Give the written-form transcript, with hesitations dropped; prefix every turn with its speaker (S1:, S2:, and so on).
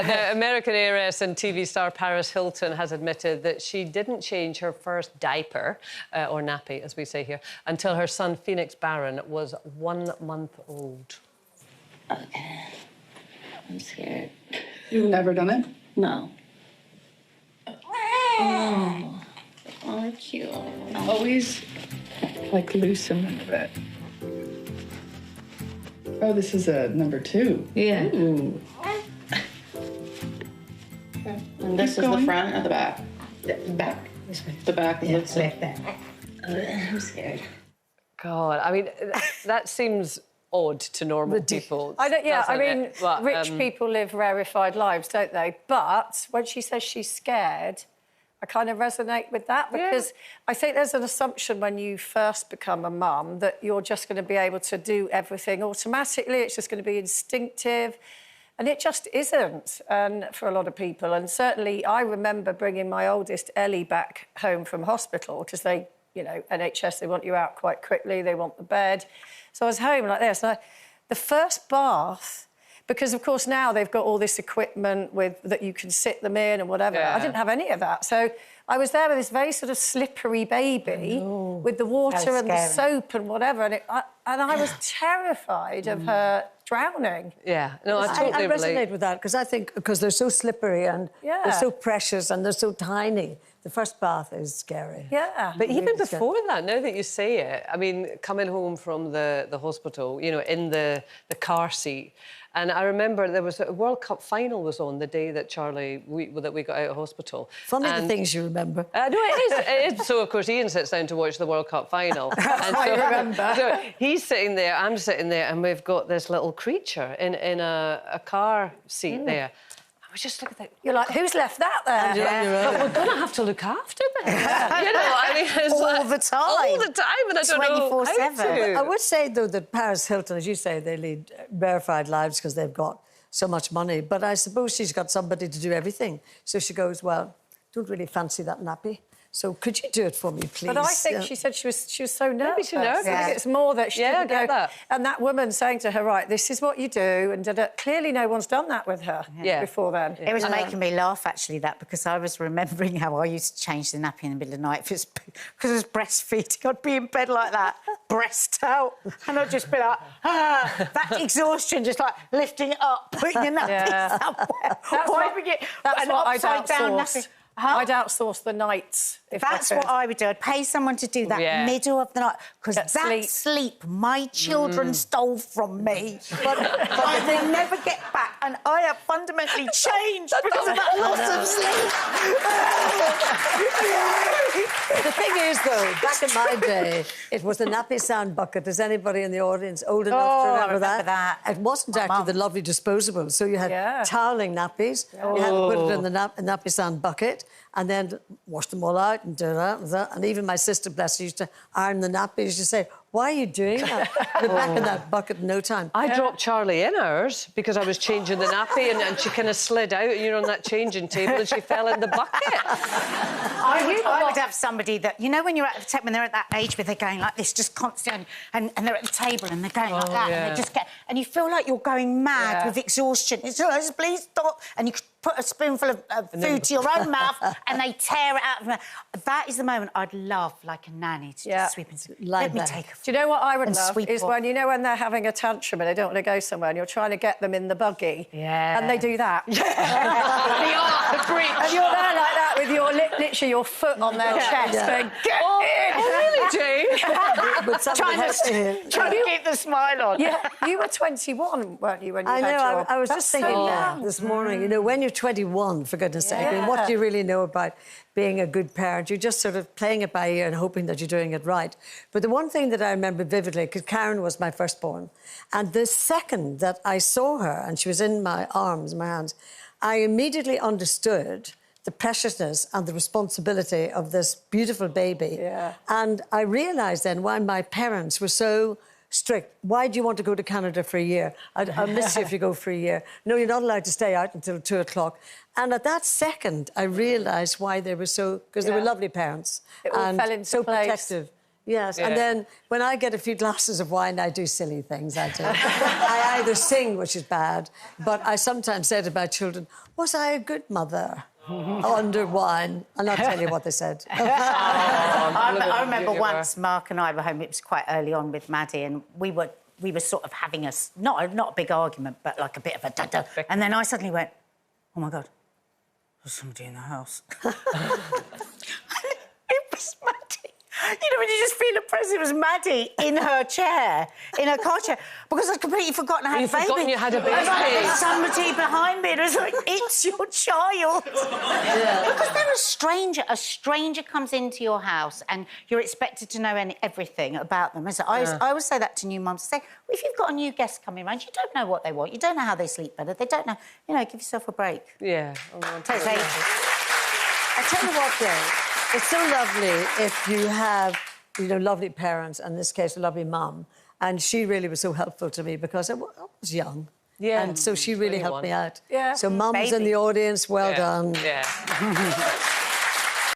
S1: Now, American heiress and TV star Paris Hilton has admitted that she didn't change her first diaper, or nappy, as we say here, until her son Phoenix Barron was 1 month old.
S2: Okay. I'm scared.
S3: You've never done it?
S2: No. Oh, cute.
S3: Always, like, loosen it a bit. Oh, this is a number 2.
S2: Yeah.
S3: Ooh.
S2: And this is the front or the back?
S4: The back.
S2: The back of
S4: Yes, like that.
S2: I'm scared.
S1: God, I mean, that seems odd to normal people.
S5: I don't, yeah, I
S1: doesn't
S5: mean,
S1: it? But,
S5: rich people live rarefied lives, don't they? But when she says she's scared, I kind of resonate with that because I think there's an assumption when you first become a mum that you're just going to be able to do everything automatically. It's just going to be instinctive. And it just isn't, and for a lot of people. And certainly I remember bringing my oldest, Ellie, back home from hospital because they, you know, NHS, they want you out quite quickly, they want the bed. So I was home like this. And the first bath, because, of course, now they've got all this equipment with that you can sit them in and whatever.
S1: Yeah.
S5: I didn't have any of that. So I was there with this very sort of slippery baby with the water and the soap and whatever. And I was terrified of her drowning.
S1: Yeah, no, I totally
S6: resonate with that because I think because they're so slippery and they're so precious and they're so tiny, the first bath is scary.
S5: Yeah.
S1: But even before that, now that you say it, I mean, coming home from the hospital, you know, in the car seat, and I remember there was a World Cup final was on the day that we got out of hospital.
S6: Funny the things you remember.
S1: No, it is. So, of course, Ian sits down to watch the World Cup final. And
S5: I remember.
S1: So he's sitting there, I'm sitting there, and we've got this little creature in a car seat there. I was just looking at that.
S5: You're like, who's left that there?
S1: Yeah. But we're going to have to look after them. You know, I mean, it's
S2: all the time.
S1: All the time, and I don't know how
S2: 24/7.
S1: to.
S6: I would say, though, that Paris Hilton, as you say, they lead rarefied lives because they've got so much money. But I suppose she's got somebody to do everything. So she goes, well, don't really fancy that nappy. So could you do it for me, please?
S5: But I think she said she was so nervous.
S1: Maybe she's nervous.
S5: I think it's more that she didn't
S1: I get
S5: go.
S1: that.
S5: And that woman saying to her, right, this is what you do, and clearly no one's done that with her before then.
S2: It was making me laugh, actually, that, because I was remembering how I used to change the nappy in the middle of the night because I was breastfeeding. I'd be in bed like that, breast out, and I'd just be like, that exhaustion, just like lifting it up, putting the nappy somewhere.
S5: That's what I'd outsource. I'd outsource the nights.
S2: That's what I would do. I'd pay someone to do that middle of the night because that sleep my children stole from me, but I will never get back, and I have fundamentally changed because of that loss of sleep.
S6: The thing is, though, back in my day, it was the nappy sound bucket. Is anybody in the audience old enough to remember that? It wasn't actually the lovely disposable. So you had toweling nappies, you had to put it in the nappy sound bucket and then wash them all out and do that and that. And even my sister, bless her, used to iron the nappies. She'd say, why are you doing that? They're back in that bucket in no time.
S1: I dropped Charlie in ours because I was changing the nappy and she kind of slid out, you know, on that changing table and she fell in the bucket.
S2: I would have somebody that, you know, when you're at the when they're at that age where they're going like this, just constantly, and they're at the table and they're going like that, and they just get, and you feel like you're going mad with exhaustion. It's just, please stop, and you put a spoonful of food to your own mouth, and they tear it out of them. That is the moment I'd love, like a nanny, to just sweep and say, let me take a.
S5: Do you know what I would love is
S2: off.
S5: when, you know, when they're having a tantrum and they don't want to go somewhere and you're trying to get them in the buggy and they do that.
S1: The breach.
S5: And you're there like that with your literally your foot on their chest going, get in!
S1: Oh, really, Jane?
S6: But
S2: Trying to keep the smile on.
S5: Yeah, you were 21, weren't you, when you had your...
S6: I was just thinking that this morning. You know, when you're 21, for goodness sake, I mean, what do you really know about being a good parent? You're just sort of playing it by ear and hoping that you're doing it right. But the one thing that I remember vividly, because Karen was my firstborn, and the second that I saw her and she was in my arms, my hands, I immediately understood the preciousness and the responsibility of this beautiful baby.
S5: Yeah.
S6: And I realised then why my parents were so strict. Why do you want to go to Canada for a year? I'll miss you if you go for a year. No, you're not allowed to stay out until 2 o'clock. And at that second, I realised why they were so... Because they were lovely parents.
S5: It all
S6: and
S5: fell into
S6: so
S5: place.
S6: protective. Yes,
S1: Yeah.
S6: and then when I get a few glasses of wine, I do silly things, I do. I either sing, which is bad, but I sometimes say to my children, was I a good mother? Under wine. I'll not tell you what they said.
S2: I remember once Mark and I were home, it was quite early on with Maddie, and we were sort of having not a big argument, but like a bit of a da-da. And then I suddenly went, oh, my God, there's somebody in the house. It was Maddie. You know, when you just feel oppressed, it was Maddie in her chair, in her car chair, because I'd completely forgotten I had a baby.
S1: You'd forgotten you had a baby.
S2: I was like, there's somebody behind me, and I was like, it's your child. Yeah. Because they're a stranger comes into your house and you're expected to know everything about them. So I always say that to new mums. I say, well, if you've got a new guest coming around, you don't know what they want, you don't know how they sleep better, they don't know, you know, give yourself a break.
S1: Yeah.
S2: Takes ages.
S6: I tell you what, though, it's so lovely if you have, you know, lovely parents, in this case, a lovely mum, and she really was so helpful to me because I was young.
S1: Yeah.
S6: And so she really helped me out.
S5: Yeah.
S6: So mums in the audience, well done.
S1: Yeah.